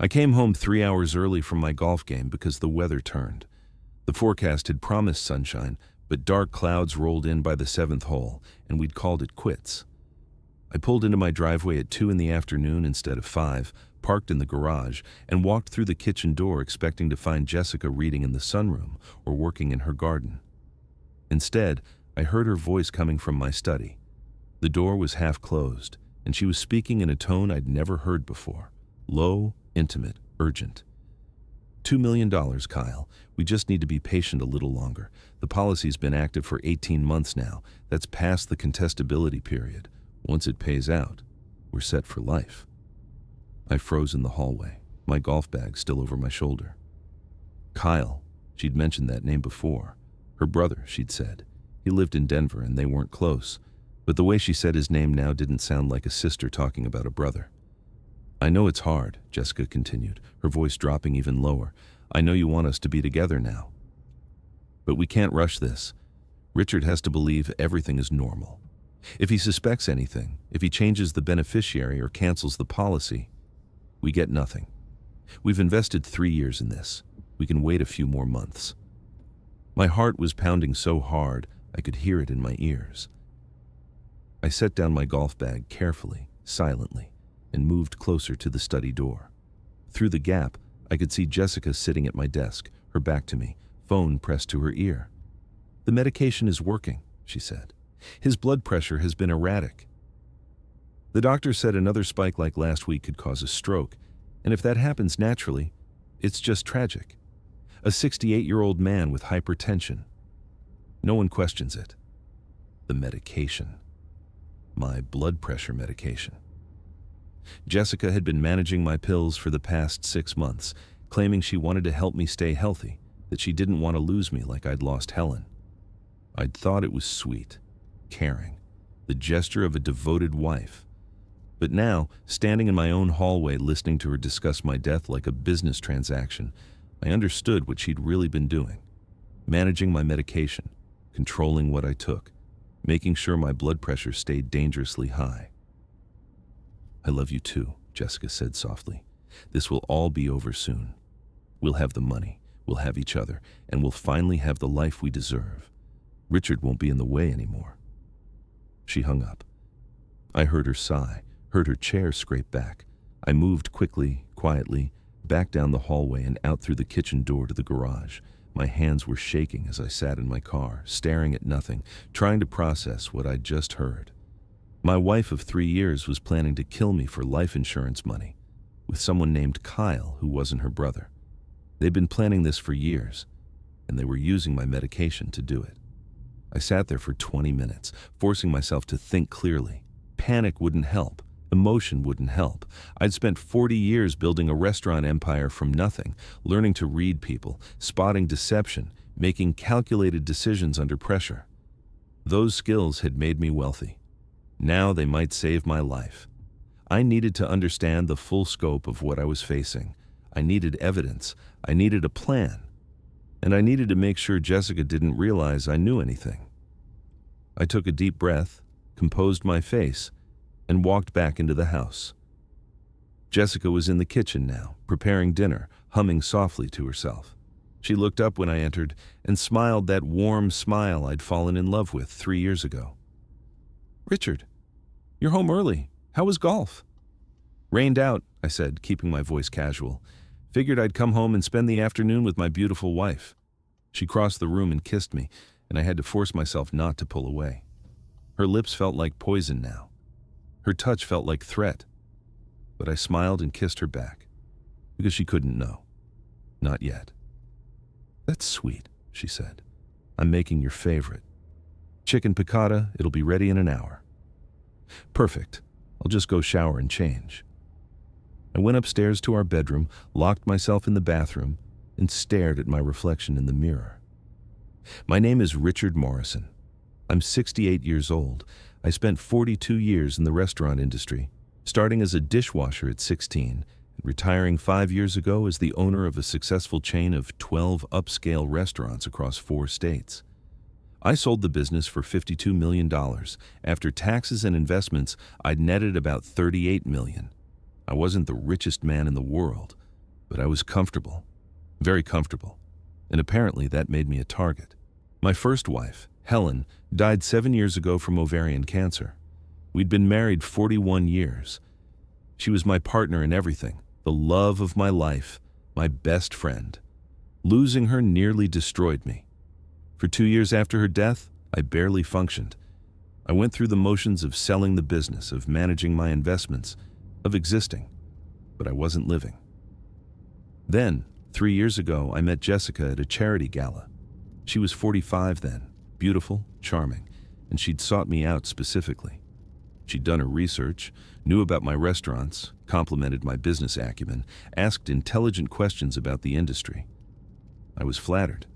I came home 3 hours early from my golf game because the weather turned. The forecast had promised sunshine, but dark clouds rolled in by the seventh hole, and we'd called it quits. I pulled into my driveway at 2 in the afternoon instead of 5, parked in the garage, and walked through the kitchen door expecting to find Jessica reading in the sunroom or working in her garden. Instead, I heard her voice coming from my study. The door was half closed, and she was speaking in a tone I'd never heard before. Low, intimate, urgent. $2 million, Kyle. We just need to be patient a little longer. The policy's been active for 18 months now. That's past the contestability period. Once it pays out, we're set for life. I froze in the hallway, my golf bag still over my shoulder. Kyle, she'd mentioned that name before. Her brother, she'd said. He lived in Denver and they weren't close, but the way she said his name now didn't sound like a sister talking about a brother. I know it's hard, Jessica continued, her voice dropping even lower. I know you want us to be together now. But we can't rush this. Richard has to believe everything is normal. If he suspects anything, if he changes the beneficiary or cancels the policy, we get nothing. We've invested 3 years in this. We can wait a few more months. My heart was pounding so hard I could hear it in my ears. I set down my golf bag carefully, silently, and moved closer to the study door. Through the gap, I could see Jessica sitting at my desk, her back to me, phone pressed to her ear. The medication is working, she said. His blood pressure has been erratic. The doctor said another spike like last week could cause a stroke, and if that happens naturally, it's just tragic. A 68-year-old man with hypertension. No one questions it. The medication. My blood pressure medication. Jessica had been managing my pills for the past 6 months, claiming she wanted to help me stay healthy, that she didn't want to lose me like I'd lost Helen. I'd thought it was sweet, caring, the gesture of a devoted wife. But now, standing in my own hallway listening to her discuss my death like a business transaction, I understood what she'd really been doing. Managing my medication, controlling what I took, making sure my blood pressure stayed dangerously high. I love you too, Jessica said softly. This will all be over soon. We'll have the money, we'll have each other, and we'll finally have the life we deserve. Richard won't be in the way anymore. She hung up. I heard her sigh, heard her chair scrape back. I moved quickly, quietly, back down the hallway and out through the kitchen door to the garage. My hands were shaking as I sat in my car, staring at nothing, trying to process what I'd just heard. My wife of 3 years was planning to kill me for life insurance money, with someone named Kyle who wasn't her brother. They'd been planning this for years, and they were using my medication to do it. I sat there for 20 minutes, forcing myself to think clearly. Panic wouldn't help. Emotion wouldn't help. I'd spent 40 years building a restaurant empire from nothing, learning to read people, spotting deception, making calculated decisions under pressure. Those skills had made me wealthy. Now they might save my life. I needed to understand the full scope of what I was facing. I needed evidence. I needed a plan. And I needed to make sure Jessica didn't realize I knew anything. I took a deep breath, composed my face, and walked back into the house. Jessica was in the kitchen now, preparing dinner, humming softly to herself. She looked up when I entered and smiled that warm smile I'd fallen in love with 3 years ago. Richard, you're home early. How was golf? Rained out, I said, keeping my voice casual. Figured I'd come home and spend the afternoon with my beautiful wife. She crossed the room and kissed me, and I had to force myself not to pull away. Her lips felt like poison now. Her touch felt like threat. But I smiled and kissed her back, because she couldn't know. Not yet. That's sweet, she said. I'm making your favorite. Chicken piccata, it'll be ready in an hour. Perfect. I'll just go shower and change. I went upstairs to our bedroom, locked myself in the bathroom, and stared at my reflection in the mirror. My name is Richard Morrison. I'm 68 years old. I spent 42 years in the restaurant industry, starting as a dishwasher at 16, and retiring 5 years ago as the owner of a successful chain of 12 upscale restaurants across 4 states. I sold the business for $52 million. After taxes and investments, I'd netted about $38 million. I wasn't the richest man in the world, But I was comfortable, very comfortable, and apparently that made me a target. My first wife, Helen, died 7 years ago from ovarian cancer. We'd been married 41 years. She was my partner in everything, the love of my life, my best friend. Losing her nearly destroyed me. For 2 years after her death, I barely functioned. I went through the motions of selling the business, of managing my investments, of existing, but I wasn't living. Then, 3 years ago, I met Jessica at a charity gala. She was 45 then, beautiful, charming, and she'd sought me out specifically. She'd done her research, knew about my restaurants, complimented my business acumen, asked intelligent questions about the industry. I was flattered.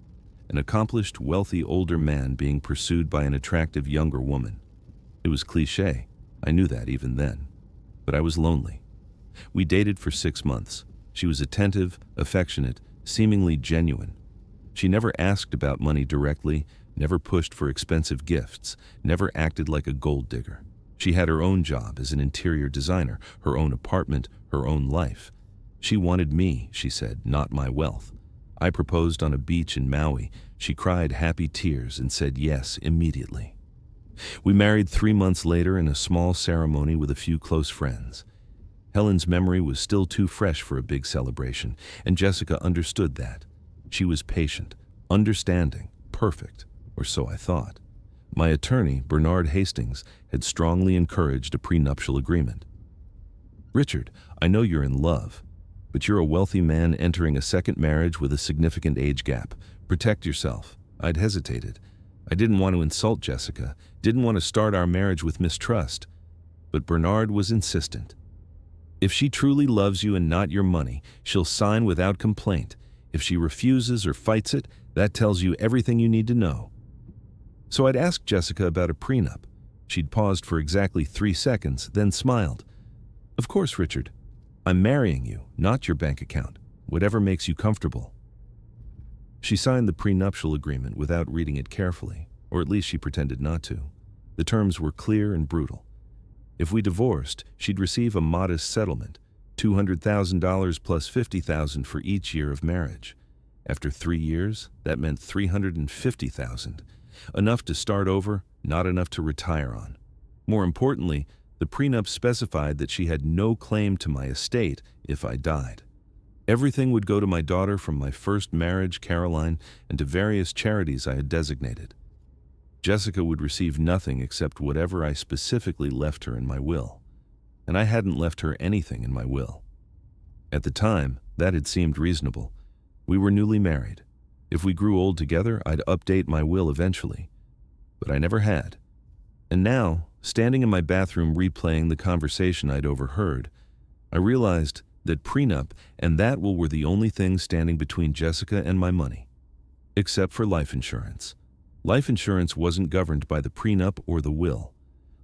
An accomplished, wealthy older man being pursued by an attractive younger woman. It was cliché. I knew that even then. But I was lonely. We dated for 6 months. She was attentive, affectionate, seemingly genuine. She never asked about money directly, never pushed for expensive gifts, never acted like a gold digger. She had her own job as an interior designer, her own apartment, her own life. She wanted me, she said, not my wealth. I proposed on a beach in Maui. She cried happy tears and said yes immediately. We married 3 months later in a small ceremony with a few close friends. Helen's memory was still too fresh for a big celebration, and Jessica understood that. She was patient, understanding, perfect, or so I thought. My attorney, Bernard Hastings, had strongly encouraged a prenuptial agreement. "Richard, I know you're in love, but you're a wealthy man entering a second marriage with a significant age gap. Protect yourself." I'd hesitated. I didn't want to insult Jessica, didn't want to start our marriage with mistrust. But Bernard was insistent. "If she truly loves you and not your money, she'll sign without complaint. If she refuses or fights it, that tells you everything you need to know." So I'd asked Jessica about a prenup. She'd paused for exactly 3 seconds, then smiled. "Of course, Richard. I'm marrying you, not your bank account. Whatever makes you comfortable." She signed the prenuptial agreement without reading it carefully, or at least she pretended not to. The terms were clear and brutal. If we divorced, she'd receive a modest settlement, $200,000 plus $50,000 for each year of marriage. After 3 years, that meant $350,000. Enough to start over, not enough to retire on. More importantly, the prenup specified that she had no claim to my estate if I died. Everything would go to my daughter from my first marriage, Caroline, and to various charities I had designated. Jessica would receive nothing except whatever I specifically left her in my will. And I hadn't left her anything in my will. At the time, that had seemed reasonable. We were newly married. If we grew old together, I'd update my will eventually. But I never had. And now, standing in my bathroom replaying the conversation I'd overheard, I realized that prenup and that will were the only things standing between Jessica and my money. Except for life insurance. Life insurance wasn't governed by the prenup or the will.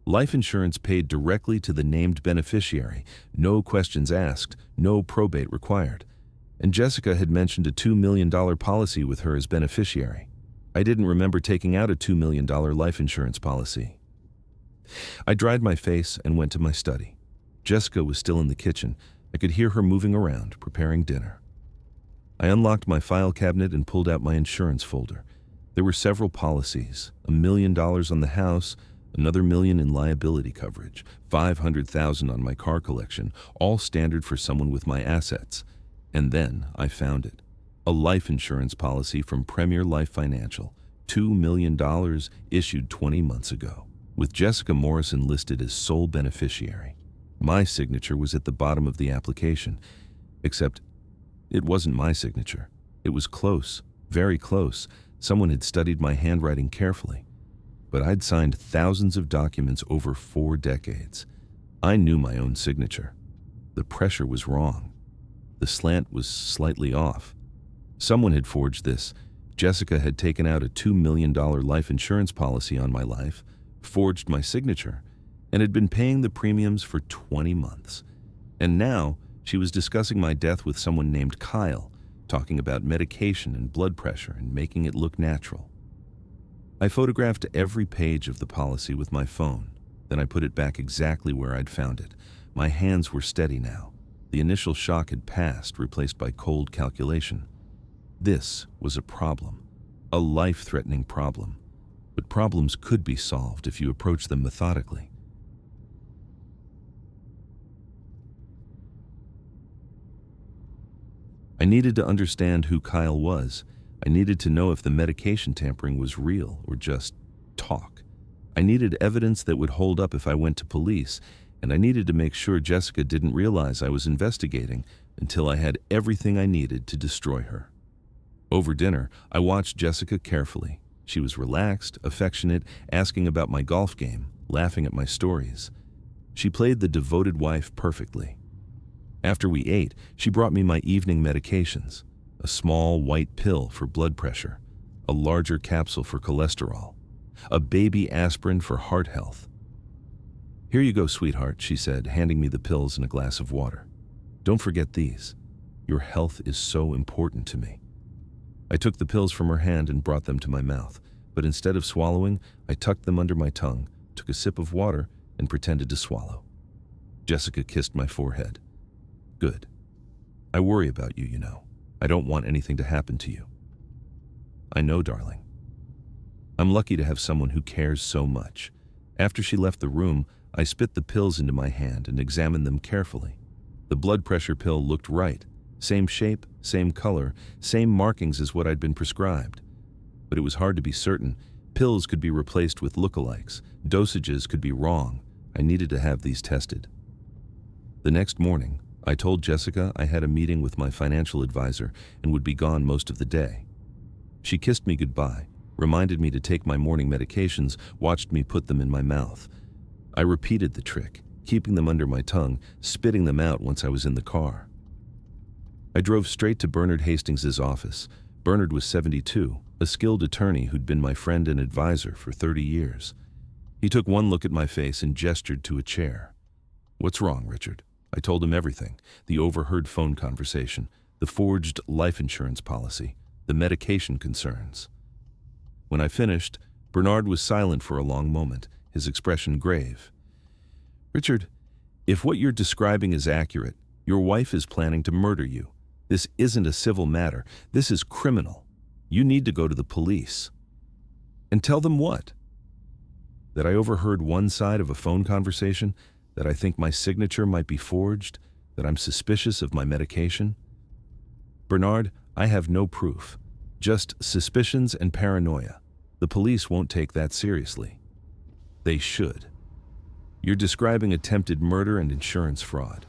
Life insurance paid directly to the named beneficiary, no questions asked, no probate required. And Jessica had mentioned a $2 million policy with her as beneficiary. I didn't remember taking out a $2 million life insurance policy. I dried my face and went to my study. Jessica was still in the kitchen. I could hear her moving around, preparing dinner. I unlocked my file cabinet and pulled out my insurance folder. There were several policies, $1 million on the house, another $1 million in liability coverage, $500,000 on my car collection, all standard for someone with my assets. And then I found it. A life insurance policy from Premier Life Financial, $2 million issued 20 months ago, with Jessica Morrison listed as sole beneficiary. My signature was at the bottom of the application, except it wasn't my signature. It was close, very close. Someone had studied my handwriting carefully. But I'd signed thousands of documents over 4 decades. I knew my own signature. The pressure was wrong. The slant was slightly off. Someone had forged this. Jessica had taken out a $2 million life insurance policy on my life, forged my signature, and had been paying the premiums for 20 months. And now she was discussing my death with someone named Kyle, talking about medication and blood pressure and making it look natural. I photographed every page of the policy with my phone. Then I put it back exactly where I'd found it. My hands were steady now. The initial shock had passed, replaced by cold calculation. This was a problem, a life-threatening problem. But problems could be solved if you approach them methodically. I needed to understand who Kyle was. I needed to know if the medication tampering was real or just talk. I needed evidence that would hold up if I went to police, and I needed to make sure Jessica didn't realize I was investigating until I had everything I needed to destroy her. Over dinner, I watched Jessica carefully. She was relaxed, affectionate, asking about my golf game, laughing at my stories. She played the devoted wife perfectly. After we ate, she brought me my evening medications, a small white pill for blood pressure, a larger capsule for cholesterol, a baby aspirin for heart health. "Here you go, sweetheart," she said, handing me the pills and a glass of water. "Don't forget these. Your health is so important to me." I took the pills from her hand and brought them to my mouth, but instead of swallowing, I tucked them under my tongue, took a sip of water, and pretended to swallow. Jessica kissed my forehead. "Good. I worry about you, you know. I don't want anything to happen to you." "I know, darling." I'm lucky to have someone who cares so much. After she left the room, I spit the pills into my hand and examined them carefully. The blood pressure pill looked right. Same shape, same color, same markings as what I'd been prescribed. But it was hard to be certain. Pills could be replaced with lookalikes. Dosages could be wrong. I needed to have these tested. The next morning, I told Jessica I had a meeting with my financial advisor and would be gone most of the day. She kissed me goodbye, reminded me to take my morning medications, watched me put them in my mouth. I repeated the trick, keeping them under my tongue, spitting them out once I was in the car. I drove straight to Bernard Hastings' office. Bernard was 72, a skilled attorney who'd been my friend and advisor for 30 years. He took one look at my face and gestured to a chair. "What's wrong, Richard?" I told him everything: the overheard phone conversation, the forged life insurance policy, the medication concerns. When I finished, Bernard was silent for a long moment, his expression grave. "Richard, if what you're describing is accurate, your wife is planning to murder you. This isn't a civil matter. This is criminal. You need to go to the police." "And tell them what?" "That I overheard one side of a phone conversation, that I think my signature might be forged, that I'm suspicious of my medication." "Bernard, I have no proof. Just suspicions and paranoia. The police won't take that seriously." "They should. You're describing attempted murder and insurance fraud,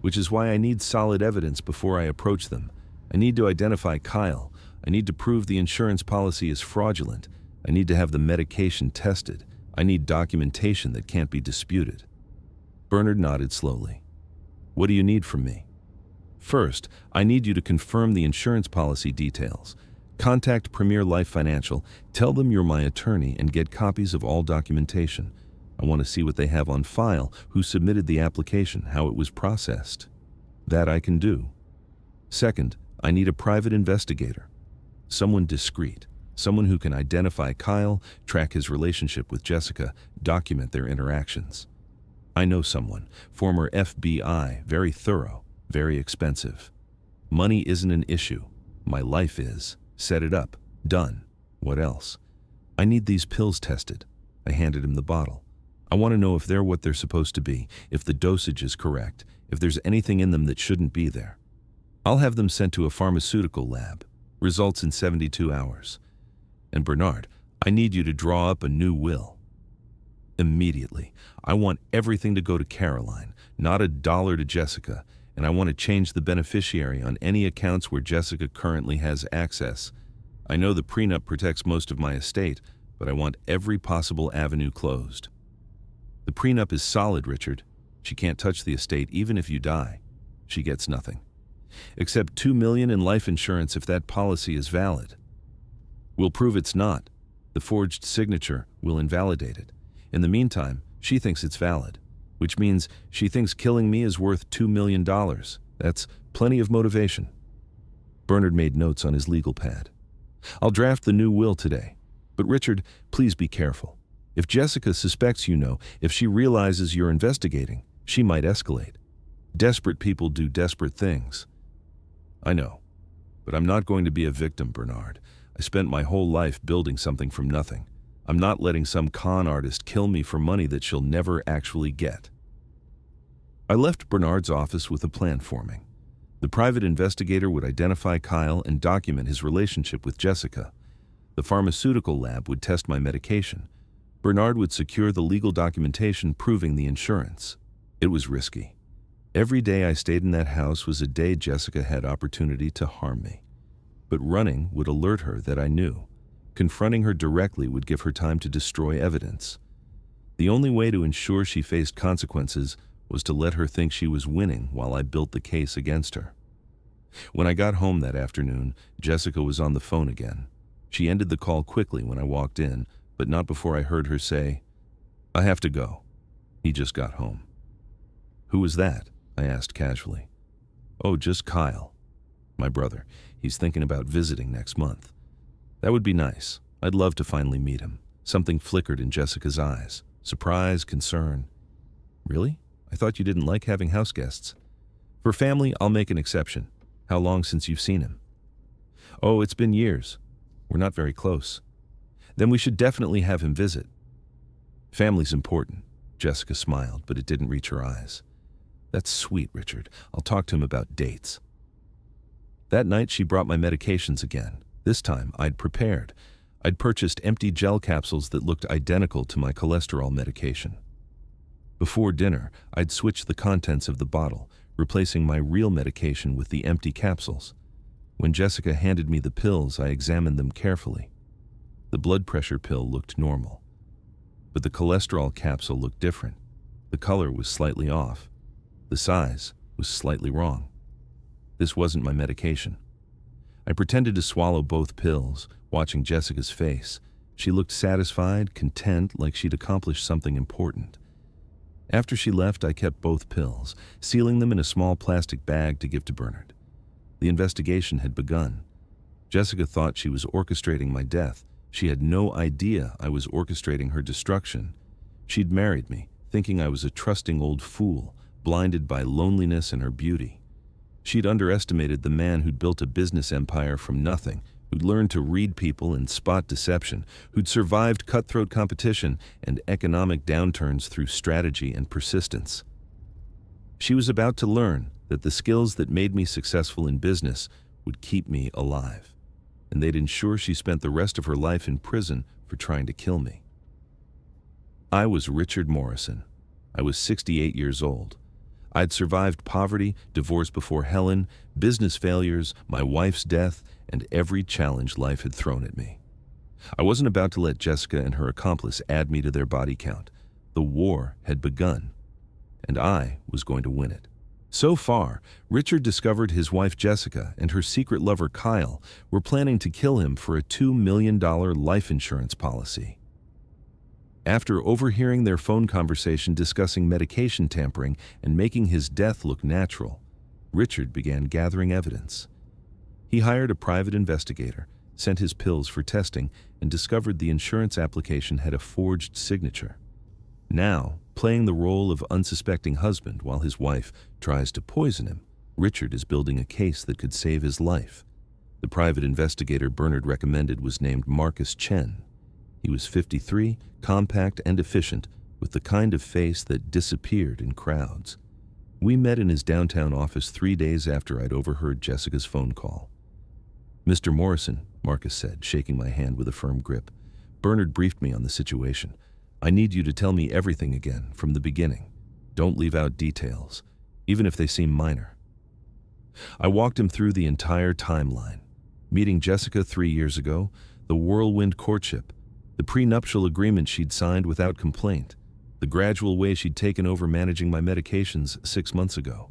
which is why I need solid evidence before I approach them. I need to identify Kyle. I need to prove the insurance policy is fraudulent. I need to have the medication tested. I need documentation that can't be disputed." Bernard nodded slowly. "What do you need from me?" "First, I need you to confirm the insurance policy details. Contact Premier Life Financial, tell them you're my attorney, and get copies of all documentation. I want to see what they have on file, who submitted the application, how it was processed." "That I can do." "Second, I need a private investigator. Someone discreet, someone who can identify Kyle, track his relationship with Jessica, document their interactions. I know someone, former FBI, very thorough, very expensive. Money isn't an issue. My life is. Set it up. Done. What else? I need these pills tested." I handed him the bottle. "I want to know if they're what they're supposed to be, if the dosage is correct, if there's anything in them that shouldn't be there. I'll have them sent to a pharmaceutical lab. Results in 72 hours. And Bernard, I need you to draw up a new will. Immediately. I want everything to go to Caroline, not a dollar to Jessica, and I want to change the beneficiary on any accounts where Jessica currently has access. I know the prenup protects most of my estate, but I want every possible avenue closed." "The prenup is solid, Richard. She can't touch the estate even if you die. She gets nothing. Except $2 million in life insurance if that policy is valid. We'll prove it's not. The forged signature will invalidate it. In the meantime, she thinks it's valid, which means she thinks killing me is worth $2 million. That's plenty of motivation." Bernard made notes on his legal pad. "I'll draft the new will today. But Richard, please be careful. If Jessica suspects if she realizes you're investigating, she might escalate. Desperate people do desperate things. I know, but I'm not going to be a victim, Bernard. I spent my whole life building something from nothing. I'm not letting some con artist kill me for money that she'll never actually get. I left Bernard's office with a plan forming. The private investigator would identify Kyle and document his relationship with Jessica. The pharmaceutical lab would test my medication. Bernard would secure the legal documentation proving the insurance. It was risky. Every day I stayed in that house was a day Jessica had opportunity to harm me. But running would alert her that I knew. Confronting her directly would give her time to destroy evidence. The only way to ensure she faced consequences was to let her think she was winning while I built the case against her. When I got home that afternoon, Jessica was on the phone again. She ended the call quickly when I walked in, but not before I heard her say, "I have to go. He just got home." "Who was that?" I asked casually. "Oh, just Kyle. My brother. He's thinking about visiting next month." "That would be nice. I'd love to finally meet him." Something flickered in Jessica's eyes. Surprise, concern. "Really? I thought you didn't like having house guests." "For family, I'll make an exception. How long since you've seen him?" "Oh, it's been years. We're not very close." "Then we should definitely have him visit." "Family's important." Jessica smiled, but it didn't reach her eyes. "That's sweet, Richard. I'll talk to him about dates." That night she brought my medications again. This time I'd prepared. I'd purchased empty gel capsules that looked identical to my cholesterol medication. Before dinner, I'd switched the contents of the bottle, replacing my real medication with the empty capsules. When Jessica handed me the pills, I examined them carefully. The blood pressure pill looked normal, but the cholesterol capsule looked different. The color was slightly off. The size was slightly wrong. This wasn't my medication. I pretended to swallow both pills, watching Jessica's face. She looked satisfied, content, like she'd accomplished something important. After she left, I kept both pills, sealing them in a small plastic bag to give to Bernard. The investigation had begun. Jessica thought she was orchestrating my death. She had no idea I was orchestrating her destruction. She'd married me, thinking I was a trusting old fool, blinded by loneliness and her beauty. She'd underestimated the man who'd built a business empire from nothing, who'd learned to read people and spot deception, who'd survived cutthroat competition and economic downturns through strategy and persistence. She was about to learn that the skills that made me successful in business would keep me alive, and they'd ensure she spent the rest of her life in prison for trying to kill me. I was Richard Morrison. I was 68 years old. I'd survived poverty, divorce before Helen, business failures, my wife's death, and every challenge life had thrown at me. I wasn't about to let Jessica and her accomplice add me to their body count. The war had begun, and I was going to win it. So far, Richard discovered his wife Jessica and her secret lover Kyle were planning to kill him for a $2 million life insurance policy. After overhearing their phone conversation discussing medication tampering and making his death look natural, Richard began gathering evidence. He hired a private investigator, sent his pills for testing, and discovered the insurance application had a forged signature. Now, playing the role of unsuspecting husband while his wife tries to poison him, Richard is building a case that could save his life. The private investigator Bernard recommended was named Marcus Chen. He was 53, compact and efficient, with the kind of face that disappeared in crowds. We met in his downtown office 3 days after I'd overheard Jessica's phone call. "Mr. Morrison," Marcus said, shaking my hand with a firm grip, "Bernard briefed me on the situation. I need you to tell me everything again, from the beginning. Don't leave out details, even if they seem minor." I walked him through the entire timeline. Meeting Jessica 3 years ago, the whirlwind courtship, the prenuptial agreement she'd signed without complaint, the gradual way she'd taken over managing my medications 6 months ago,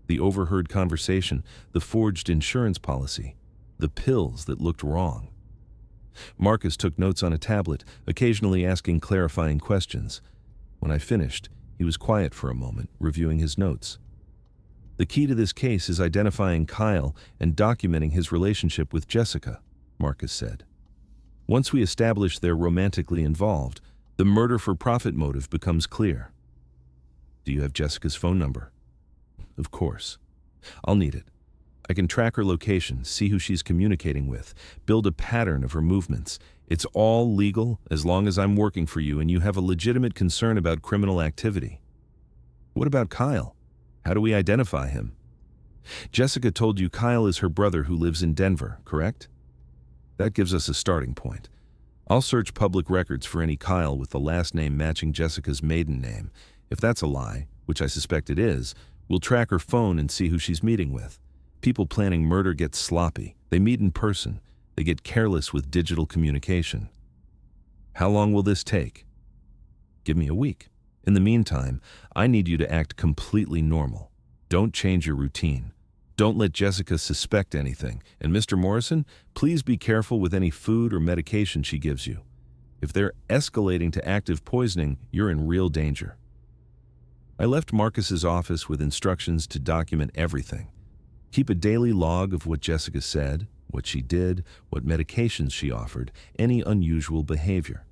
the overheard conversation, the forged insurance policy, the pills that looked wrong. Marcus took notes on a tablet, occasionally asking clarifying questions. When I finished, he was quiet for a moment, reviewing his notes. "The key to this case is identifying Kyle and documenting his relationship with Jessica," Marcus said. "Once we establish they're romantically involved, the murder-for-profit motive becomes clear." "Do you have Jessica's phone number?" of course. I'll need it. I can track her location, see who she's communicating with, build a pattern of her movements. It's all legal as long as I'm working for you and you have a legitimate concern about criminal activity. What about Kyle? How do we identify him? Jessica told you Kyle is her brother who lives in Denver, correct? That gives us a starting point. I'll search public records for any Kyle with the last name matching Jessica's maiden name. If that's a lie, which I suspect it is, we'll track her phone and see who she's meeting with. People planning murder get sloppy. They meet in person. They get careless with digital communication. How long will this take? Give me a week. In the meantime, I need you to act completely normal. Don't change your routine. Don't let Jessica suspect anything. And Mr. Morrison, please be careful with any food or medication she gives you. If they're escalating to active poisoning, you're in real danger. I left Marcus's office with instructions to document everything. Keep a daily log of what Jessica said, what she did, what medications she offered, any unusual behavior.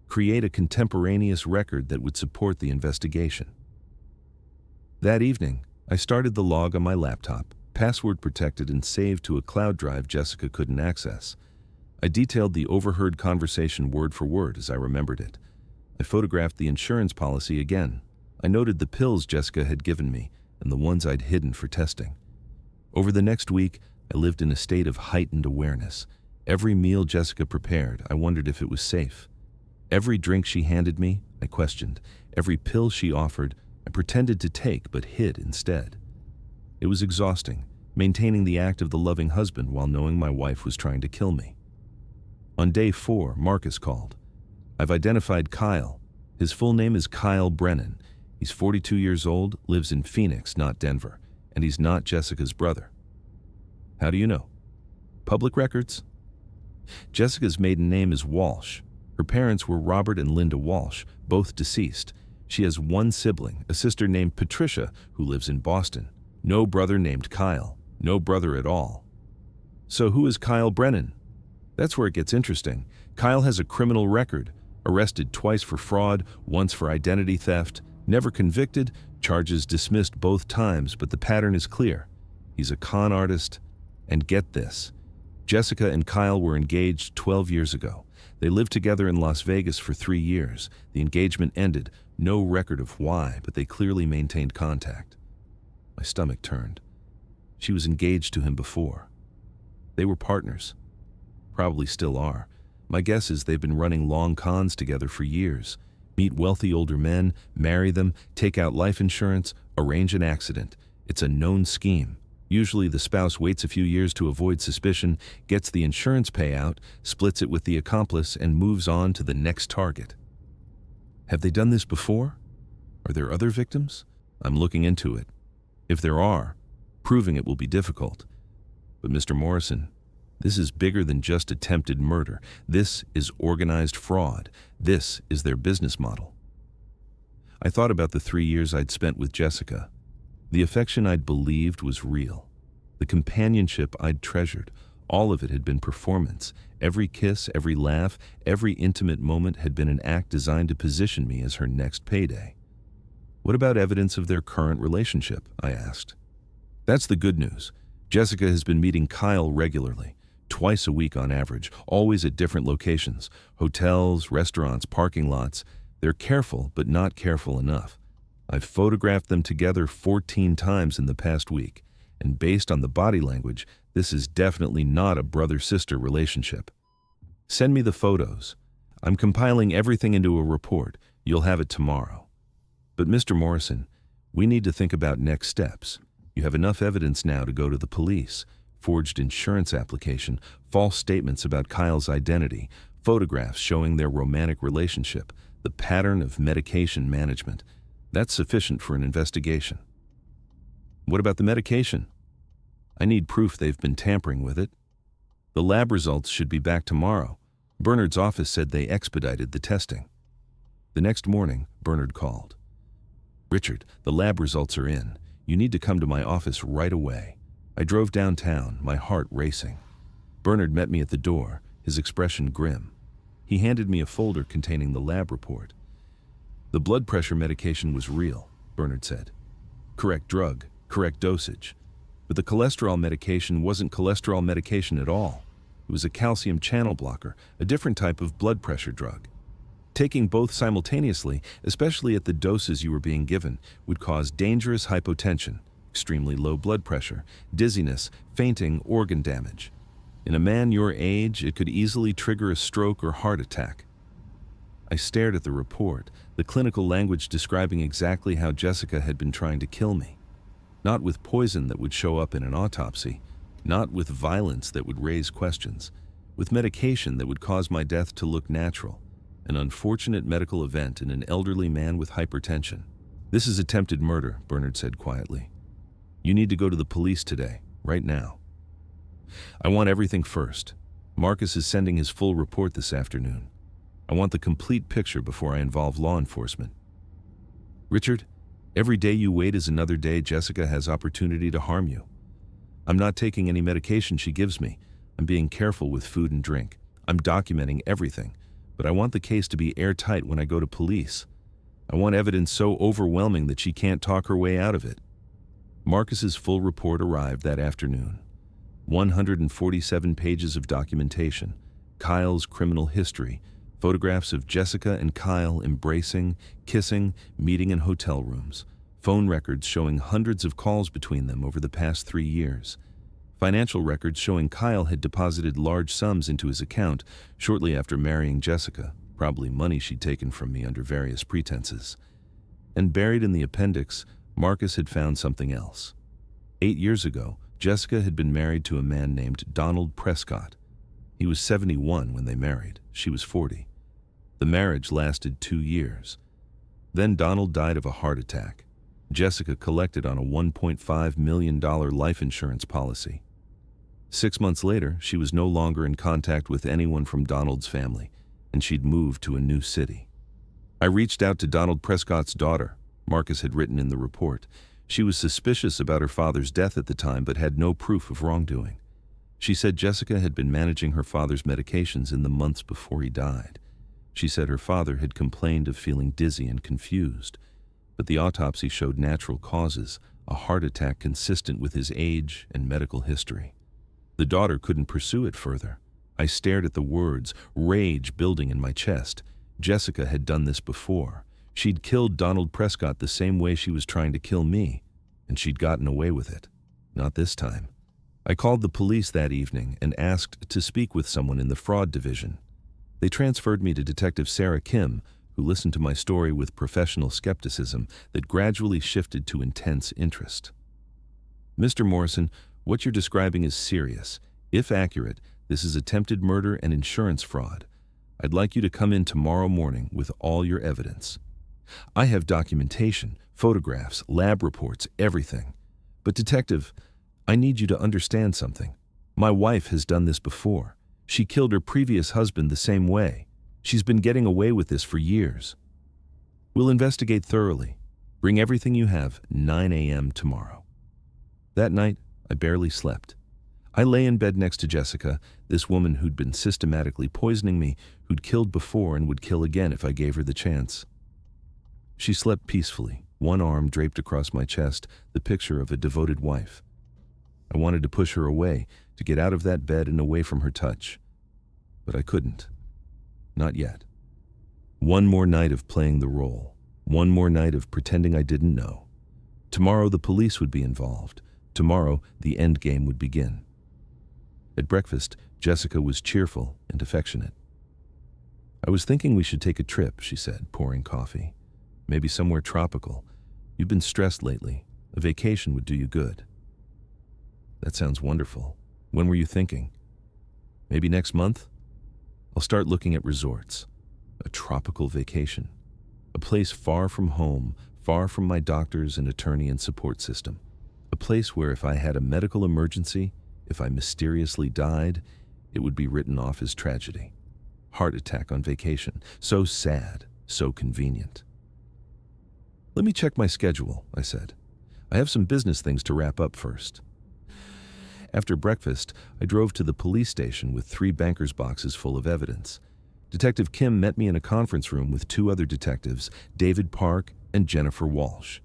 Create a contemporaneous record that would support the investigation. That evening, I started the log on my laptop, password protected and saved to a cloud drive Jessica couldn't access. I detailed the overheard conversation word for word as I remembered it. I photographed the insurance policy again. I noted the pills Jessica had given me and the ones I'd hidden for testing. Over the next week, I lived in a state of heightened awareness. Every meal Jessica prepared, I wondered if it was safe. Every drink she handed me, I questioned. Every pill she offered, I pretended to take but hid instead. It was exhausting, maintaining the act of the loving husband while knowing my wife was trying to kill me. On day 4, Marcus called. I've identified Kyle. His full name is Kyle Brennan. He's 42 years old, lives in Phoenix, not Denver, and he's not Jessica's brother. How do you know? Public records? Jessica's maiden name is Walsh. Her parents were Robert and Linda Walsh, both deceased. She has one sibling, a sister named Patricia, who lives in Boston. No brother named Kyle. No brother at all. So who is Kyle Brennan? That's where it gets interesting. Kyle has a criminal record. Arrested twice for fraud, once for identity theft. Never convicted, charges dismissed both times, but the pattern is clear. He's a con artist. And get this, Jessica and Kyle were engaged 12 years ago. They lived together in Las Vegas for 3 years. The engagement ended. No record of why, but they clearly maintained contact. My stomach turned. She was engaged to him before. They were partners. Probably still are. My guess is they've been running long cons together for years. Meet wealthy older men, marry them, take out life insurance, arrange an accident. It's a known scheme. Usually the spouse waits a few years to avoid suspicion, gets the insurance payout, splits it with the accomplice, and moves on to the next target. Have they done this before? Are there other victims? I'm looking into it. If there are, proving it will be difficult. But Mr. Morrison, this is bigger than just attempted murder. This is organized fraud. This is their business model. I thought about the 3 years I'd spent with Jessica. The affection I'd believed was real. The companionship I'd treasured. All of it had been performance. Every kiss, every laugh, every intimate moment had been an act designed to position me as her next payday. What about evidence of their current relationship? I asked. That's the good news. Jessica has been meeting Kyle regularly, twice a week on average, always at different locations, hotels, restaurants, parking lots. They're careful, but not careful enough. I've photographed them together 14 times in the past week, and based on the body language, this is definitely not a brother-sister relationship. Send me the photos. I'm compiling everything into a report. You'll have it tomorrow. But Mr. Morrison, we need to think about next steps. You have enough evidence now to go to the police. Forged insurance application, false statements about Kyle's identity, photographs showing their romantic relationship, the pattern of medication management. That's sufficient for an investigation. What about the medication? I need proof they've been tampering with it. The lab results should be back tomorrow. Bernard's office said they expedited the testing. The next morning, Bernard called. Richard, the lab results are in. You need to come to my office right away. I drove downtown, my heart racing. Bernard met me at the door, his expression grim. He handed me a folder containing the lab report. The blood pressure medication was real, Bernard said. Correct drug, correct dosage. But the cholesterol medication wasn't cholesterol medication at all. It was a calcium channel blocker, a different type of blood pressure drug. Taking both simultaneously, especially at the doses you were being given, would cause dangerous hypotension, extremely low blood pressure, dizziness, fainting, organ damage. In a man your age, it could easily trigger a stroke or heart attack. I stared at the report, the clinical language describing exactly how Jessica had been trying to kill me. Not with poison that would show up in an autopsy, not with violence that would raise questions, with medication that would cause my death to look natural, an unfortunate medical event in an elderly man with hypertension. "This is attempted murder," Bernard said quietly. "You need to go to the police today, right now." "I want everything first. Marcus is sending his full report this afternoon. I want the complete picture before I involve law enforcement." "Richard, every day you wait is another day Jessica has opportunity to harm you. I'm not taking any medication she gives me. I'm being careful with food and drink. I'm documenting everything, but I want the case to be airtight when I go to police. I want evidence so overwhelming that she can't talk her way out of it." Marcus's full report arrived that afternoon. 147 pages of documentation, Kyle's criminal history, photographs of Jessica and Kyle embracing, kissing, meeting in hotel rooms, phone records showing hundreds of calls between them over the past 3 years, financial records showing Kyle had deposited large sums into his account shortly after marrying Jessica, probably money she'd taken from me under various pretenses. And buried in the appendix, Marcus had found something else. 8 years ago, Jessica had been married to a man named Donald Prescott. He was 71 when they married. She was 40. The marriage lasted 2 years. Then Donald died of a heart attack. Jessica collected on a $1.5 million life insurance policy. 6 months later, she was no longer in contact with anyone from Donald's family, and she'd moved to a new city. "I reached out to Donald Prescott's daughter," Marcus had written in the report. She was suspicious about her father's death at the time, but had no proof of wrongdoing. She said Jessica had been managing her father's medications in the months before he died. She said her father had complained of feeling dizzy and confused, but the autopsy showed natural causes, a heart attack consistent with his age and medical history. The daughter couldn't pursue it further. I stared at the words, rage building in my chest. Jessica had done this before. She'd killed Donald Prescott the same way she was trying to kill me, and she'd gotten away with it. Not this time. I called the police that evening and asked to speak with someone in the fraud division. They transferred me to Detective Sarah Kim, who listened to my story with professional skepticism that gradually shifted to intense interest. "Mr. Morrison, what you're describing is serious. If accurate, this is attempted murder and insurance fraud. I'd like you to come in tomorrow morning with all your evidence. I have documentation, photographs, lab reports, everything. But Detective, I need you to understand something. My wife has done this before. She killed her previous husband the same way. She's been getting away with this for years. We'll investigate thoroughly. Bring everything you have, 9 a.m. tomorrow." That night, I barely slept. I lay in bed next to Jessica, this woman who'd been systematically poisoning me, who'd killed before and would kill again if I gave her the chance. She slept peacefully, one arm draped across my chest, the picture of a devoted wife. I wanted to push her away, to get out of that bed and away from her touch. But I couldn't. Not yet. One more night of playing the role. One more night of pretending I didn't know. Tomorrow the police would be involved. Tomorrow the end game would begin. At breakfast, Jessica was cheerful and affectionate. "I was thinking we should take a trip," she said, pouring coffee. "Maybe somewhere tropical. You've been stressed lately. A vacation would do you good." "That sounds wonderful. When were you thinking?" "Maybe next month? I'll start looking at resorts. A tropical vacation. A place far from home, far from my doctors and attorney and support system. A place where if I had a medical emergency, if I mysteriously died, it would be written off as tragedy. Heart attack on vacation. So sad, so convenient." "Let me check my schedule," I said. "I have some business things to wrap up first." After breakfast, I drove to the police station with 3 banker's boxes full of evidence. Detective Kim met me in a conference room with 2 other detectives, David Park and Jennifer Walsh.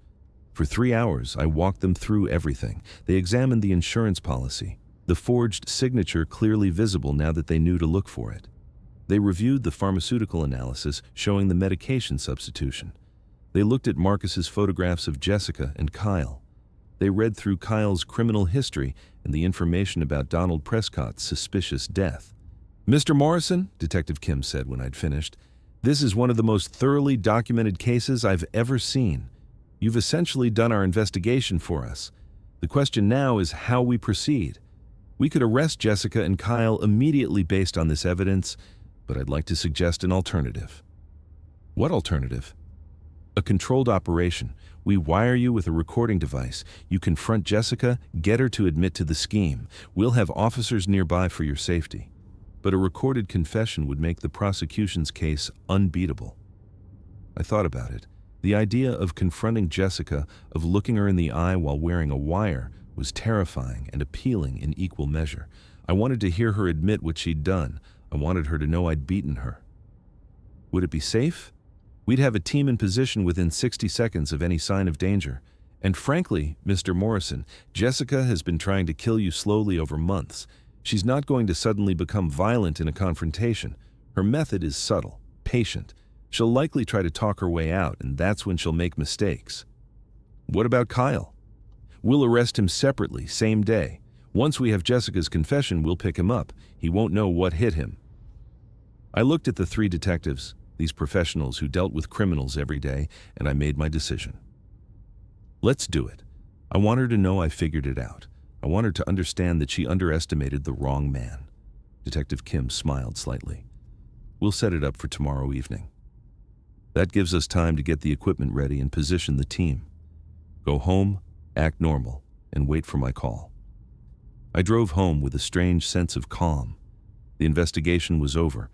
For 3 hours, I walked them through everything. They examined the insurance policy, the forged signature clearly visible now that they knew to look for it. They reviewed the pharmaceutical analysis showing the medication substitution. They looked at Marcus's photographs of Jessica and Kyle. They read through Kyle's criminal history and the information about Donald Prescott's suspicious death. "Mr. Morrison," Detective Kim said when I'd finished, "this is one of the most thoroughly documented cases I've ever seen. You've essentially done our investigation for us. The question now is how we proceed. We could arrest Jessica and Kyle immediately based on this evidence, but I'd like to suggest an alternative." "What alternative?" "A controlled operation. We wire you with a recording device. You confront Jessica, get her to admit to the scheme. We'll have officers nearby for your safety. But a recorded confession would make the prosecution's case unbeatable." I thought about it. The idea of confronting Jessica, of looking her in the eye while wearing a wire, was terrifying and appealing in equal measure. I wanted to hear her admit what she'd done. I wanted her to know I'd beaten her. Would it be safe? We'd have a team in position within 60 seconds of any sign of danger. And frankly, Mr. Morrison, Jessica has been trying to kill you slowly over months. She's not going to suddenly become violent in a confrontation. Her method is subtle, patient. She'll likely try to talk her way out, and that's when she'll make mistakes. What about Kyle? We'll arrest him separately, same day. Once we have Jessica's confession, we'll pick him up. He won't know what hit him. I looked at the three detectives, these professionals who dealt with criminals every day, and I made my decision. Let's do it. I want her to know I figured it out. I want her to understand that she underestimated the wrong man. Detective Kim smiled slightly. We'll set it up for tomorrow evening. That gives us time to get the equipment ready and position the team. Go home, act normal, and wait for my call. I drove home with a strange sense of calm. The investigation was over.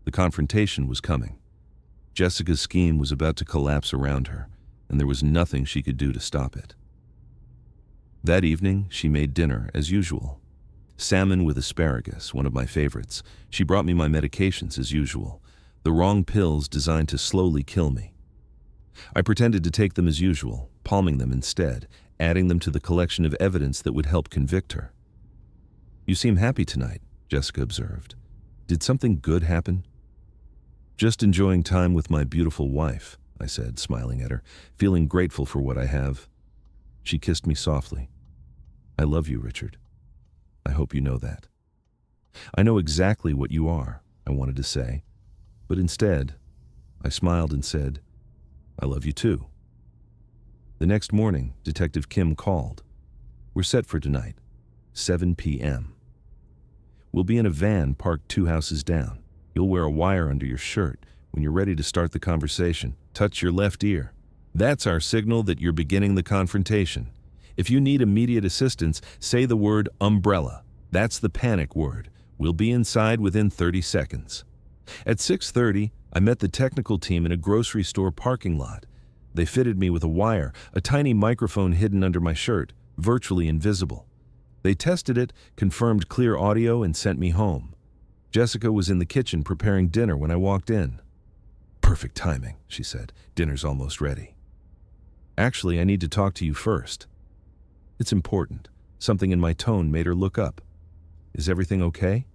The confrontation was coming. Jessica's scheme was about to collapse around her, and there was nothing she could do to stop it. That evening, she made dinner as usual. Salmon with asparagus, one of my favorites. She brought me my medications as usual, the wrong pills designed to slowly kill me. I pretended to take them as usual, palming them instead, adding them to the collection of evidence that would help convict her. "You seem happy tonight," Jessica observed. "Did something good happen?" "Just enjoying time with my beautiful wife," I said, smiling at her, feeling grateful for what I have. She kissed me softly. "I love you, Richard. I hope you know that." "I know exactly what you are," I wanted to say, but instead, I smiled and said, "I love you too." The next morning, Detective Kim called. "We're set for tonight, 7 p.m. We'll be in a van parked 2 houses down. You'll wear a wire under your shirt. When you're ready to start the conversation, touch your left ear. That's our signal that you're beginning the confrontation. If you need immediate assistance, say the word umbrella. That's the panic word. We'll be inside within 30 seconds. At 6:30, I met the technical team in a grocery store parking lot. They fitted me with a wire, a tiny microphone hidden under my shirt, virtually invisible. They tested it, confirmed clear audio, and sent me home. Jessica was in the kitchen preparing dinner when I walked in. "Perfect timing," she said. "Dinner's almost ready." "Actually, I need to talk to you first." "It's important." Something in my tone made her look up. "Is everything okay?"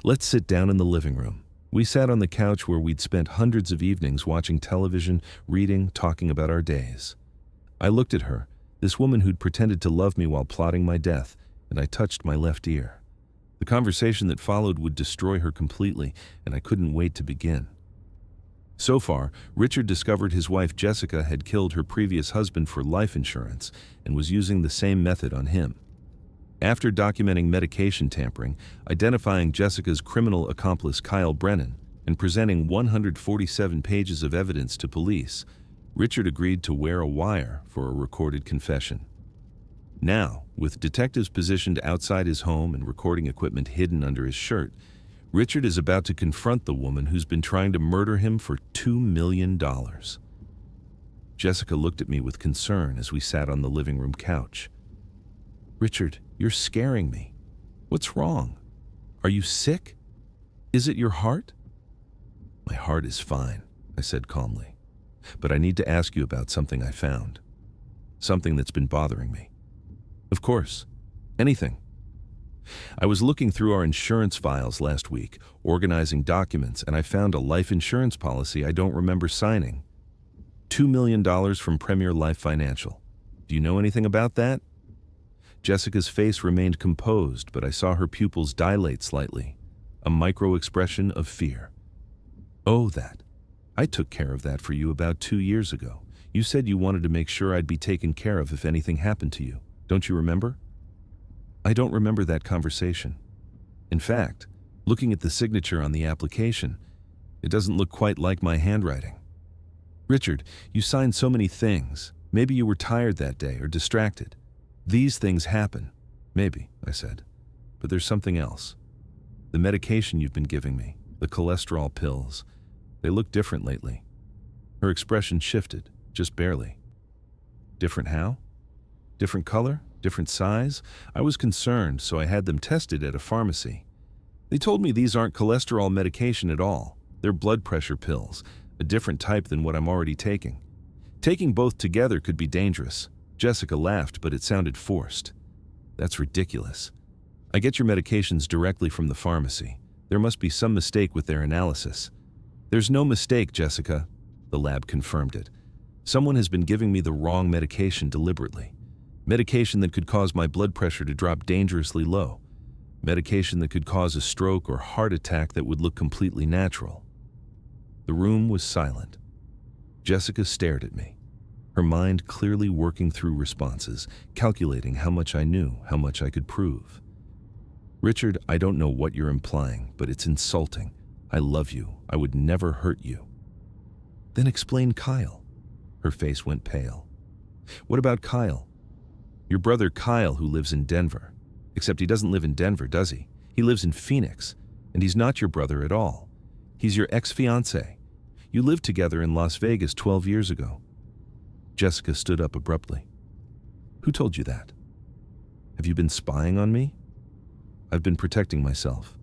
"Let's sit down in the living room." We sat on the couch where we'd spent hundreds of evenings watching television, reading, talking about our days. I looked at her, this woman who'd pretended to love me while plotting my death, and I touched my left ear. The conversation that followed would destroy her completely, and I couldn't wait to begin. So far, Richard discovered his wife Jessica had killed her previous husband for life insurance and was using the same method on him. After documenting medication tampering, identifying Jessica's criminal accomplice Kyle Brennan, and presenting 147 pages of evidence to police, Richard agreed to wear a wire for a recorded confession. Now, with detectives positioned outside his home and recording equipment hidden under his shirt, Richard is about to confront the woman who's been trying to murder him for $2 million. Jessica looked at me with concern as we sat on the living room couch. "Richard, you're scaring me. What's wrong? Are you sick? Is it your heart?" "My heart is fine," I said calmly. "But I need to ask you about something I found." Something that's been bothering me. Of course. Anything. I was looking through our insurance files last week, organizing documents, and I found a life insurance policy I don't remember signing. $2 million from Premier Life Financial. Do you know anything about that? Jessica's face remained composed, but I saw her pupils dilate slightly, a micro-expression of fear. Oh, that. I took care of that for you about 2 years ago. You said you wanted to make sure I'd be taken care of if anything happened to you. Don't you remember? I don't remember that conversation. In fact, looking at the signature on the application, it doesn't look quite like my handwriting. Richard, you signed so many things. Maybe you were tired that day or distracted. These things happen. Maybe, I said. But there's something else. The medication you've been giving me, the cholesterol pills, they look different lately. Her expression shifted, just barely. Different how? Different color? Different size? I was concerned, so I had them tested at a pharmacy. They told me these aren't cholesterol medication at all. They're blood pressure pills, a different type than what I'm already taking. Taking both together could be dangerous. Jessica laughed, but it sounded forced. That's ridiculous. I get your medications directly from the pharmacy. There must be some mistake with their analysis. There's no mistake, Jessica. The lab confirmed it. Someone has been giving me the wrong medication deliberately. Medication that could cause my blood pressure to drop dangerously low. Medication that could cause a stroke or heart attack that would look completely natural. The room was silent. Jessica stared at me, her mind clearly working through responses, calculating how much I knew, how much I could prove. Richard, I don't know what you're implying, but it's insulting. I love you. I would never hurt you. Then explain Kyle. Her face went pale. What about Kyle? Your brother Kyle, who lives in Denver. Except he doesn't live in Denver, does he? He lives in Phoenix, and he's not your brother at all. He's your ex-fiancé. You lived together in Las Vegas 12 years ago. Jessica stood up abruptly. Who told you that? Have you been spying on me? I've been protecting myself.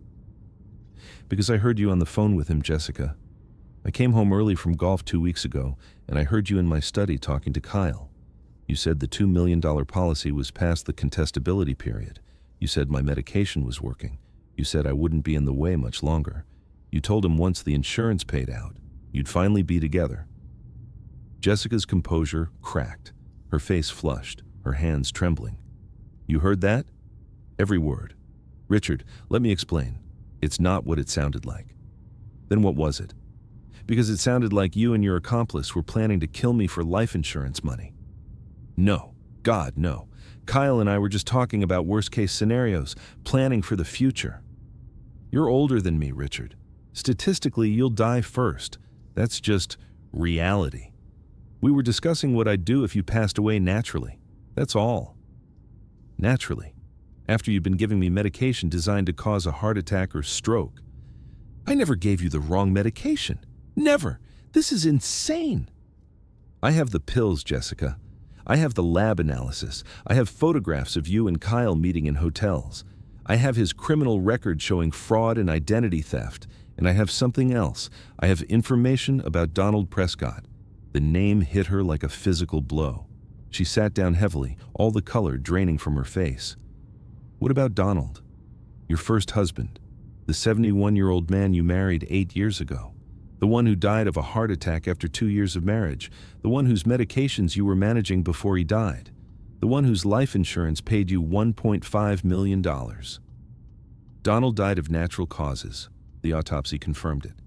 Because I heard you on the phone with him, Jessica. I came home early from golf 2 weeks ago, and I heard you in my study talking to Kyle. You said the $2 million policy was past the contestability period. You said my medication was working. You said I wouldn't be in the way much longer. You told him once the insurance paid out, you'd finally be together. Jessica's composure cracked, her face flushed, her hands trembling. You heard that? Every word. Richard, let me explain. It's not what it sounded like. Then what was it? Because it sounded like you and your accomplice were planning to kill me for life insurance money. No. God, no. Kyle and I were just talking about worst-case scenarios, planning for the future. You're older than me, Richard. Statistically, you'll die first. That's just reality. We were discussing what I'd do if you passed away naturally. That's all. Naturally. After you'd been giving me medication designed to cause a heart attack or stroke. I never gave you the wrong medication. Never. This is insane. I have the pills, Jessica. I have the lab analysis. I have photographs of you and Kyle meeting in hotels. I have his criminal record showing fraud and identity theft. And I have something else. I have information about Donald Prescott. The name hit her like a physical blow. She sat down heavily, all the color draining from her face. What about Donald? Your first husband. The 71-year-old man you married 8 years ago. The one who died of a heart attack after 2 years of marriage. The one whose medications you were managing before he died. The one whose life insurance paid you $1.5 million. Donald died of natural causes. The autopsy confirmed it.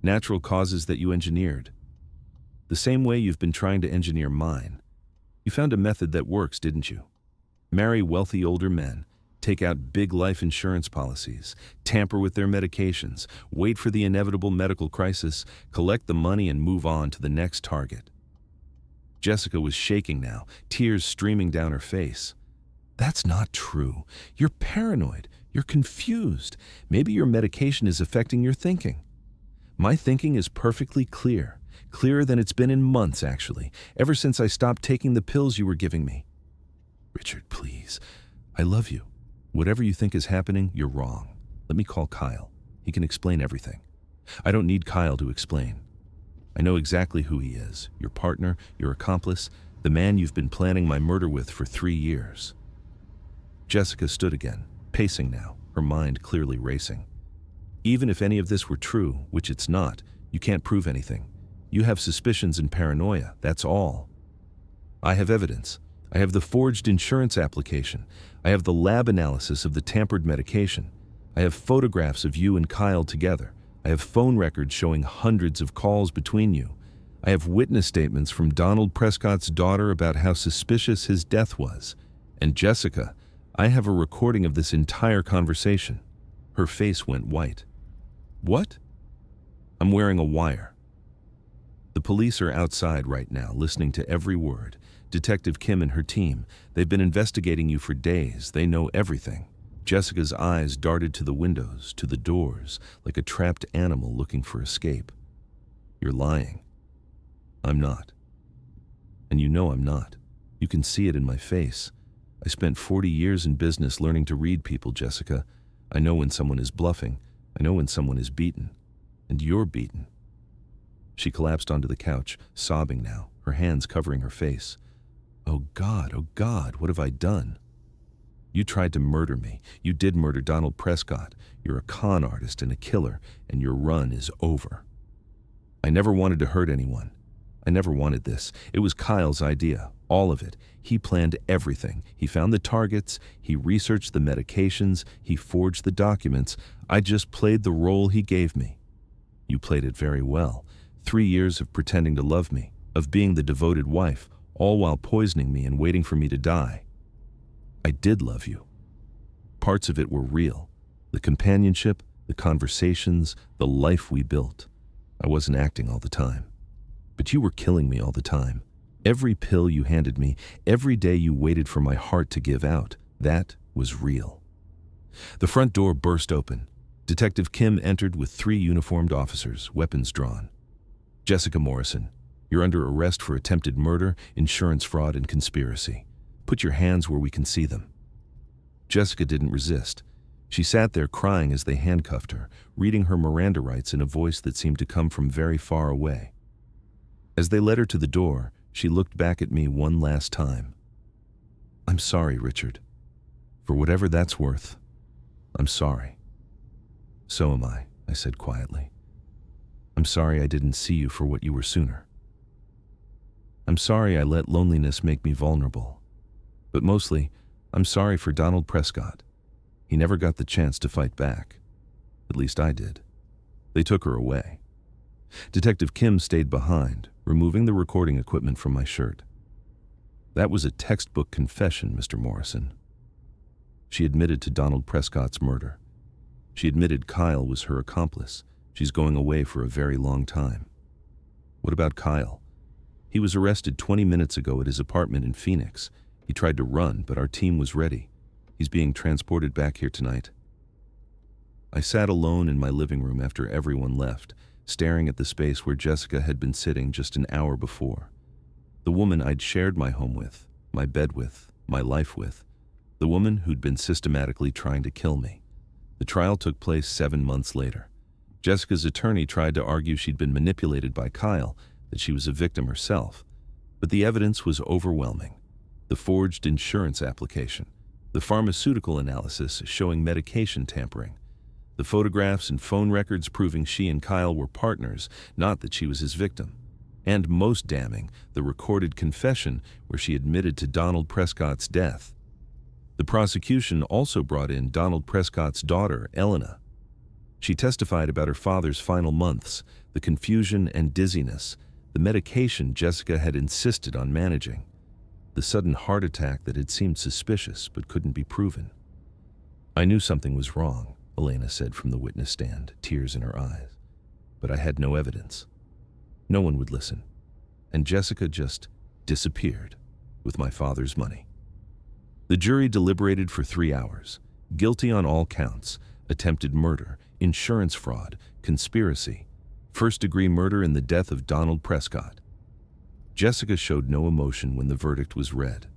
Natural causes that you engineered. The same way you've been trying to engineer mine. You found a method that works, didn't you? Marry wealthy older men, take out big life insurance policies, tamper with their medications, wait for the inevitable medical crisis, collect the money and move on to the next target. Jessica was shaking now, tears streaming down her face. That's not true. You're paranoid. You're confused. Maybe your medication is affecting your thinking. My thinking is perfectly clear. Clearer than it's been in months, actually, ever since I stopped taking the pills you were giving me. Richard, please. I love you. Whatever you think is happening, you're wrong. Let me call Kyle. He can explain everything. I don't need Kyle to explain. I know exactly who he is. Your partner, your accomplice, The man you've been planning my murder with for 3 years." Jessica stood again, pacing now, her mind clearly racing. "Even if any of this were true, which it's not, you can't prove anything. You have suspicions and paranoia, that's all. I have evidence. I have the forged insurance application. I have the lab analysis of the tampered medication. I have photographs of you and Kyle together. I have phone records showing hundreds of calls between you. I have witness statements from Donald Prescott's daughter about how suspicious his death was. And Jessica, I have a recording of this entire conversation." Her face went white. "What?" "I'm wearing a wire. The police are outside right now, listening to every word. Detective Kim and her team, they've been investigating you for days. They know everything." Jessica's eyes darted to the windows, to the doors, like a trapped animal looking for escape. "You're lying." "I'm not. And you know I'm not. You can see it in my face. I spent 40 years in business learning to read people, Jessica. I know when someone is bluffing. I know when someone is beaten. And you're beaten." She collapsed onto the couch, sobbing now, her hands covering her face. Oh God, what have I done?" "You tried to murder me. You did murder Donald Prescott. You're a con artist and a killer, and your run is over." "I never wanted to hurt anyone. I never wanted this. It was Kyle's idea, all of it. He planned everything. He found the targets, he researched the medications, he forged the documents. I just played the role he gave me." "You played it very well. 3 years of pretending to love me, of being the devoted wife, all while poisoning me and waiting for me to die. I did love you. Parts of it were real. The companionship, the conversations, the life we built. I wasn't acting all the time. But you were killing me all the time. Every pill you handed me, every day you waited for my heart to give out, that was real." The front door burst open. Detective Kim entered with 3 uniformed officers, weapons drawn. "Jessica Morrison, you're under arrest for attempted murder, insurance fraud, and conspiracy. Put your hands where we can see them." Jessica didn't resist. She sat there crying as they handcuffed her, reading her Miranda rights in a voice that seemed to come from very far away. As they led her to the door, she looked back at me one last time. "I'm sorry, Richard. For whatever that's worth, I'm sorry." "So am I said quietly. "I'm sorry I didn't see you for what you were sooner. I'm sorry I let loneliness make me vulnerable. But mostly, I'm sorry for Donald Prescott. He never got the chance to fight back. At least I did. They took her away." Detective Kim stayed behind, removing the recording equipment from my shirt. "That was a textbook confession, Mr. Morrison." She admitted to Donald Prescott's murder. She admitted Kyle was her accomplice. She's going away for a very long time. "What about Kyle?" "He was arrested 20 minutes ago at his apartment in Phoenix. He tried to run, but our team was ready. He's being transported back here tonight." I sat alone in my living room after everyone left, staring at the space where Jessica had been sitting just an hour before. The woman I'd shared my home with, my bed with, my life with. The woman who'd been systematically trying to kill me. The trial took place 7 months later. Jessica's attorney tried to argue she'd been manipulated by Kyle, that she was a victim herself. But the evidence was overwhelming. The forged insurance application, the pharmaceutical analysis showing medication tampering, the photographs and phone records proving she and Kyle were partners, not that she was his victim. And most damning, the recorded confession where she admitted to Donald Prescott's death. The prosecution also brought in Donald Prescott's daughter, Elena. She testified about her father's final months, the confusion and dizziness, the medication Jessica had insisted on managing, the sudden heart attack that had seemed suspicious but couldn't be proven. "I knew something was wrong," Elena said from the witness stand, tears in her eyes. "But I had no evidence. No one would listen. And Jessica just disappeared with my father's money." The jury deliberated for 3 hours. Guilty on all counts: attempted murder, insurance fraud, conspiracy, first-degree murder in the death of Donald Prescott. Jessica showed no emotion when the verdict was read.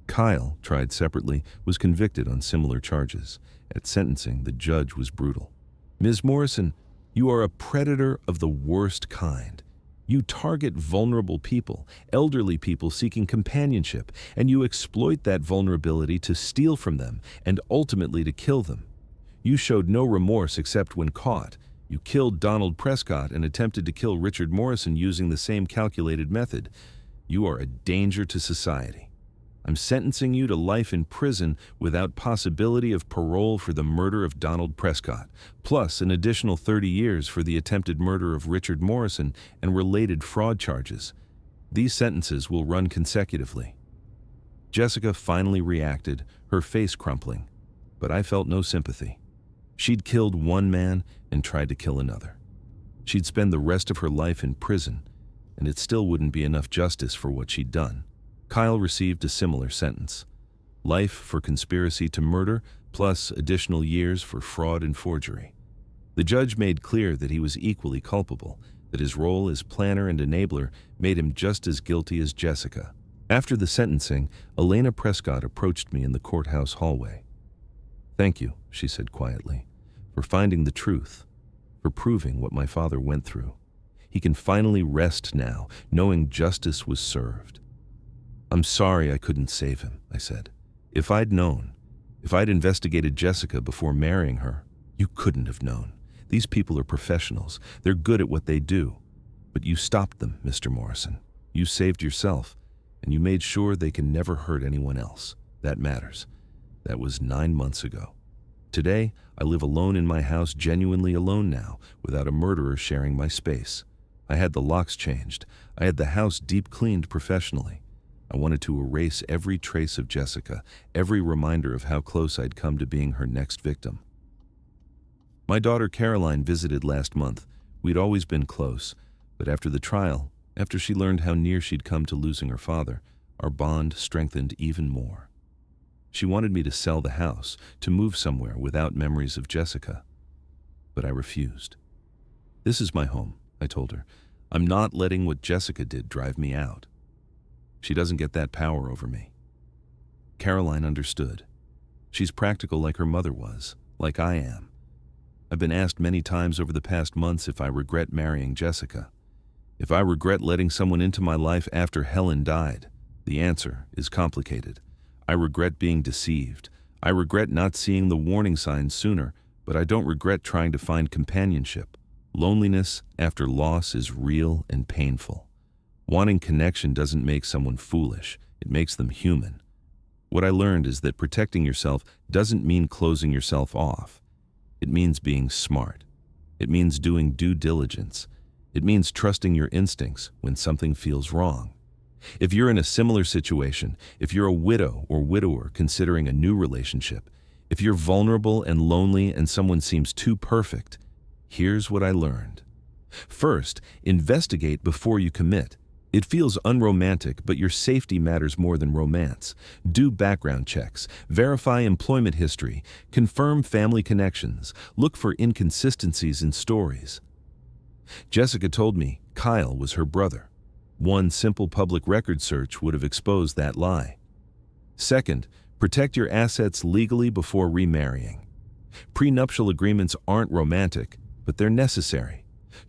Kyle, tried separately, was convicted on similar charges. At sentencing, the judge was brutal. "Ms. Morrison, you are a predator of the worst kind. You target vulnerable people, elderly people seeking companionship, and you exploit that vulnerability to steal from them and ultimately to kill them. You showed no remorse except when caught. You killed Donald Prescott and attempted to kill Richard Morrison using the same calculated method. You are a danger to society. I'm sentencing you to life in prison without possibility of parole for the murder of Donald Prescott, plus an additional 30 years for the attempted murder of Richard Morrison and related fraud charges. These sentences will run consecutively. Jessica finally reacted, her face crumpling, but I felt no sympathy. She'd killed one man and tried to kill another. She'd spend the rest of her life in prison, and it still wouldn't be enough justice for what she'd done. Kyle received a similar sentence. Life for conspiracy to murder, plus additional years for fraud and forgery. The judge made clear that he was equally culpable, that his role as planner and enabler made him just as guilty as Jessica. After the sentencing, Elena Prescott approached me in the courthouse hallway. "Thank you," she said quietly, "for finding the truth, for proving what my father went through. He can finally rest now, knowing justice was served." "I'm sorry I couldn't save him," I said. If I'd known, if I'd investigated Jessica before marrying her." "You couldn't have known. These people are professionals. They're good at what they do. But you stopped them, Mr. Morrison. You saved yourself, and you made sure they can never hurt anyone else. That matters. That was 9 months ago. Today, I live alone in my house, genuinely alone now, without a murderer sharing my space. I had the locks changed. I had the house deep cleaned professionally. I wanted to erase every trace of Jessica, every reminder of how close I'd come to being her next victim. My daughter Caroline visited last month. We'd always been close, but after the trial, after she learned how near she'd come to losing her father, our bond strengthened even more. She wanted me to sell the house, to move somewhere without memories of Jessica. But I refused. "This is my home," I told her. "I'm not letting what Jessica did drive me out. She doesn't get that power over me." Caroline understood. She's practical like her mother was, like I am. I've been asked many times over the past months if I regret marrying Jessica. If I regret letting someone into my life after Helen died, the answer is complicated. I regret being deceived. I regret not seeing the warning signs sooner, but I don't regret trying to find companionship. Loneliness after loss is real and painful. Wanting connection doesn't make someone foolish, it makes them human. What I learned is that protecting yourself doesn't mean closing yourself off. It means being smart. It means doing due diligence. It means trusting your instincts when something feels wrong. If you're in a similar situation, if you're a widow or widower considering a new relationship, if you're vulnerable and lonely and someone seems too perfect, here's what I learned. First, investigate before you commit. It feels unromantic, but your safety matters more than romance. Do background checks, verify employment history, confirm family connections, look for inconsistencies in stories. Jessica told me Kyle was her brother. One simple public record search would have exposed that lie. Second, protect your assets legally before remarrying. Prenuptial agreements aren't romantic, but they're necessary.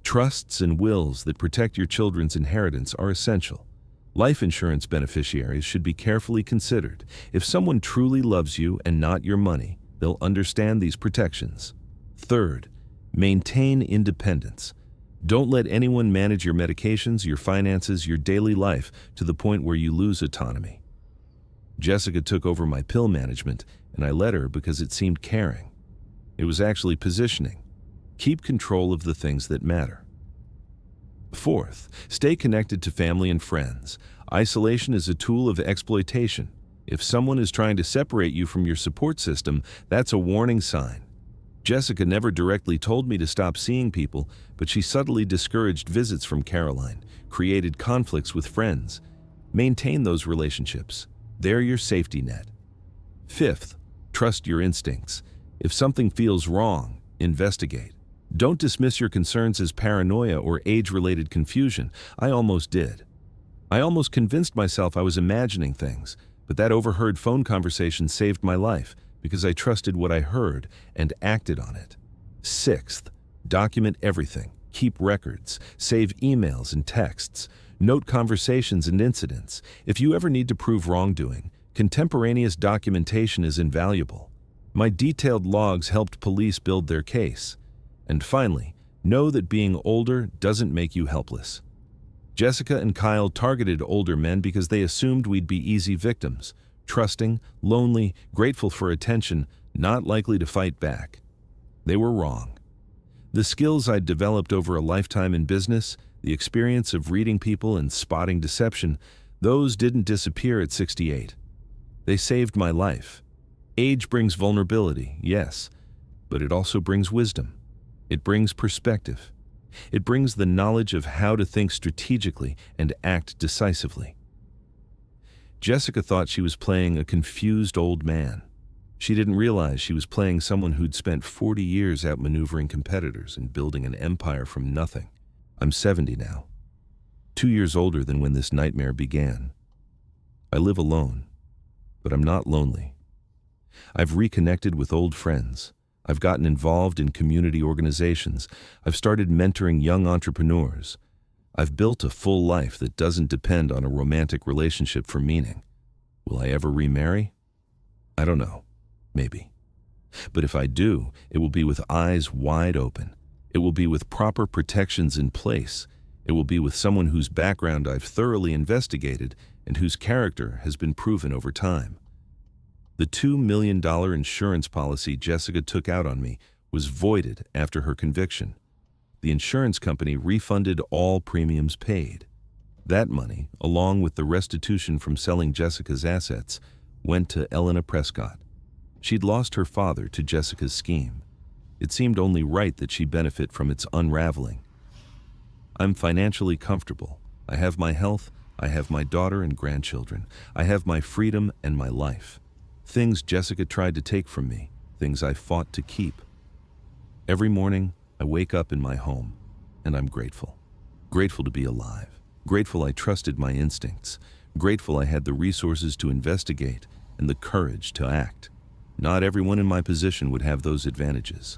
Trusts and wills that protect your children's inheritance are essential. Life insurance beneficiaries should be carefully considered. If someone truly loves you and not your money, they'll understand these protections. Third, maintain independence. Don't let anyone manage your medications, your finances, your daily life to the point where you lose autonomy. Jessica took over my pill management, and I let her because it seemed caring. It was actually positioning. Keep control of the things that matter. Fourth, stay connected to family and friends. Isolation is a tool of exploitation. If someone is trying to separate you from your support system, that's a warning sign. Jessica never directly told me to stop seeing people, but she subtly discouraged visits from Caroline, created conflicts with friends. Maintain those relationships. They're your safety net. Fifth, trust your instincts. If something feels wrong, investigate. Don't dismiss your concerns as paranoia or age-related confusion. I almost did. I almost convinced myself I was imagining things, but that overheard phone conversation saved my life because I trusted what I heard and acted on it. Sixth, document everything. Keep records, save emails and texts, note conversations and incidents. If you ever need to prove wrongdoing, contemporaneous documentation is invaluable. My detailed logs helped police build their case. And finally, know that being older doesn't make you helpless. Jessica and Kyle targeted older men because they assumed we'd be easy victims, trusting, lonely, grateful for attention, not likely to fight back. They were wrong. The skills I'd developed over a lifetime in business, the experience of reading people and spotting deception, those didn't disappear at 68. They saved my life. Age brings vulnerability, yes, but it also brings wisdom. It brings perspective. It brings the knowledge of how to think strategically and act decisively. Jessica thought she was playing a confused old man. She didn't realize she was playing someone who'd spent 40 years outmaneuvering competitors and building an empire from nothing. I'm 70 now, 2 years older than when this nightmare began. I live alone, but I'm not lonely. I've reconnected with old friends. I've gotten involved in community organizations. I've started mentoring young entrepreneurs. I've built a full life that doesn't depend on a romantic relationship for meaning. Will I ever remarry? I don't know. Maybe. But if I do, it will be with eyes wide open. It will be with proper protections in place. It will be with someone whose background I've thoroughly investigated and whose character has been proven over time. The $2 million insurance policy Jessica took out on me was voided after her conviction. The insurance company refunded all premiums paid. That money, along with the restitution from selling Jessica's assets, went to Elena Prescott. She'd lost her father to Jessica's scheme. It seemed only right that she benefit from its unraveling. I'm financially comfortable. I have my health, I have my daughter and grandchildren. I have my freedom and my life. Things Jessica tried to take from me, things I fought to keep. Every morning, I wake up in my home, and I'm grateful. Grateful to be alive. Grateful I trusted my instincts. Grateful I had the resources to investigate and the courage to act. Not everyone in my position would have those advantages.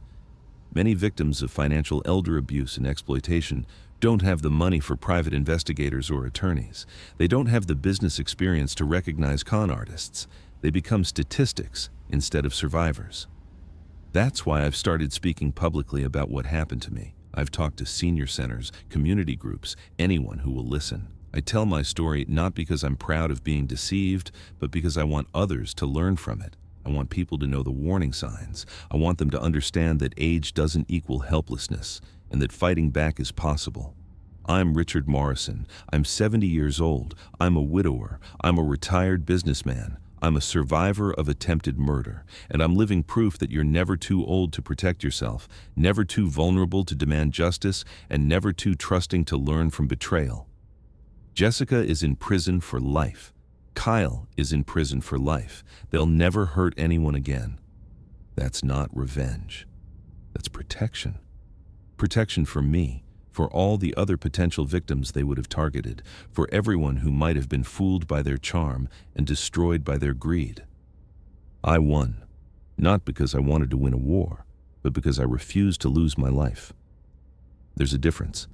Many victims of financial elder abuse and exploitation don't have the money for private investigators or attorneys. They don't have the business experience to recognize con artists. They become statistics instead of survivors. That's why I've started speaking publicly about what happened to me. I've talked to senior centers, community groups, anyone who will listen. I tell my story not because I'm proud of being deceived, but because I want others to learn from it. I want people to know the warning signs. I want them to understand that age doesn't equal helplessness and that fighting back is possible. I'm Richard Morrison. I'm 70 years old. I'm a widower. I'm a retired businessman. I'm a survivor of attempted murder, and I'm living proof that you're never too old to protect yourself, never too vulnerable to demand justice, and never too trusting to learn from betrayal. Jessica is in prison for life. Kyle is in prison for life. They'll never hurt anyone again. That's not revenge. That's protection. Protection for me, for all the other potential victims they would have targeted, for everyone who might have been fooled by their charm and destroyed by their greed. I won, not because I wanted to win a war, but because I refused to lose my life. There's a difference.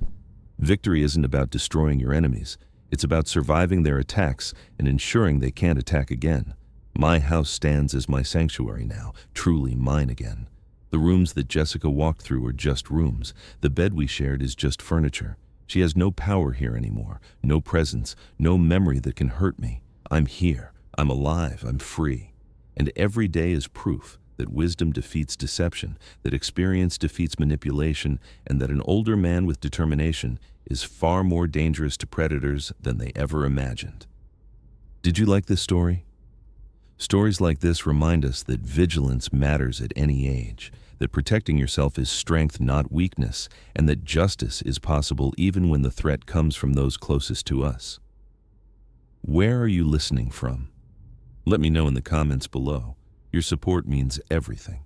Victory isn't about destroying your enemies. It's about surviving their attacks and ensuring they can't attack again. My house stands as my sanctuary now, truly mine again. The rooms that Jessica walked through are just rooms. The bed we shared is just furniture. She has no power here anymore, no presence, no memory that can hurt me. I'm here, I'm alive, I'm free. And every day is proof that wisdom defeats deception, that experience defeats manipulation, and that an older man with determination is far more dangerous to predators than they ever imagined. Did you like this story? Stories like this remind us that vigilance matters at any age, that protecting yourself is strength, not weakness, and that justice is possible even when the threat comes from those closest to us. Where are you listening from? Let me know in the comments below. Your support means everything.